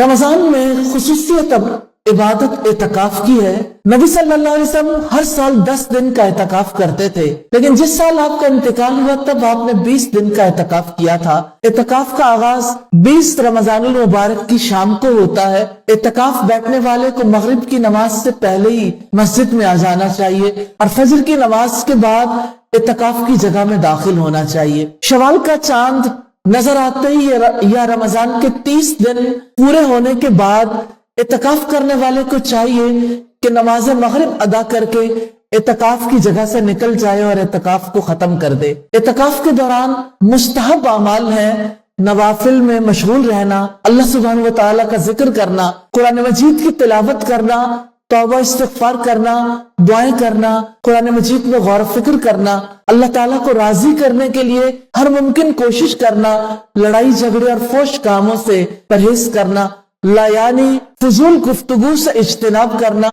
رمضان میں خصوصیت اب عبادت اعتکاف کی ہے۔ نبی صلی اللہ علیہ وسلم ہر سال 10 دن کا اعتکاف کرتے تھے، لیکن جس سال آپ کا انتقال ہوا تب آپ نے 20 دن کا اعتکاف کیا تھا۔ اعتکاف کا آغاز 20 رمضان المبارک کی شام کو ہوتا ہے۔ اعتکاف بیٹھنے والے کو مغرب کی نماز سے پہلے ہی مسجد میں آ جانا چاہیے اور فجر کی نماز کے بعد اعتکاف کی جگہ میں داخل ہونا چاہیے۔ شوال کا چاند نظر آتے ہی یا رمضان کے 30 دن پورے ہونے کے بعد اعتکاف کرنے والے کو چاہیے کہ نماز مغرب ادا کر کے اعتکاف کی جگہ سے نکل جائے اور اعتکاف کو ختم کر دے۔ اعتکاف کے دوران مستحب اعمال ہیں نوافل میں مشغول رہنا، اللہ سبحانہ و تعالیٰ کا ذکر کرنا، قرآن مجید کی تلاوت کرنا، توبہ استغفار کرنا، دعائیں کرنا، قرآن مجید میں غور و فکر کرنا، اللہ تعالیٰ کو راضی کرنے کے لیے ہر ممکن کوشش کرنا، لڑائی جھگڑے اور فحش کاموں سے پرہیز کرنا، یعنی فضول گفتگو سے اجتناب کرنا۔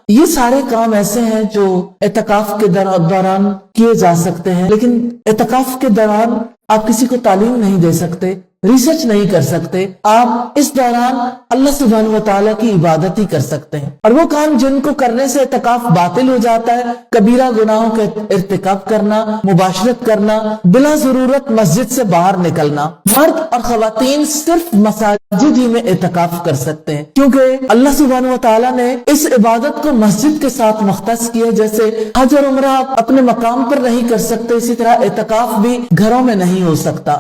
یہ سارے کام ایسے ہیں جو اعتکاف کے دوران کیے جا سکتے ہیں، لیکن اعتکاف کے دوران آپ کسی کو تعلیم نہیں دے سکتے، ریسرچ نہیں کر سکتے۔ آپ اس دوران اللہ سبحانہ و تعالیٰ کی عبادت ہی کر سکتے ہیں، اور وہ کام جن کو کرنے سے اعتکاف باطل ہو جاتا ہے، کبیرہ گناہوں کا ارتکاب کرنا، مباشرت کرنا، بلا ضرورت مسجد سے باہر نکلنا۔ مرد اور خواتین صرف مساجد ہی میں اعتکاف کر سکتے ہیں، کیونکہ اللہ سبحانہ و تعالیٰ نے اس عبادت کو مسجد کے ساتھ مختص کیا۔ جیسے حج اور عمرہ آپ اپنے مقام پر نہیں کر سکتے، اسی طرح اعتکاف بھی گھروں میں نہیں ہو سکتا۔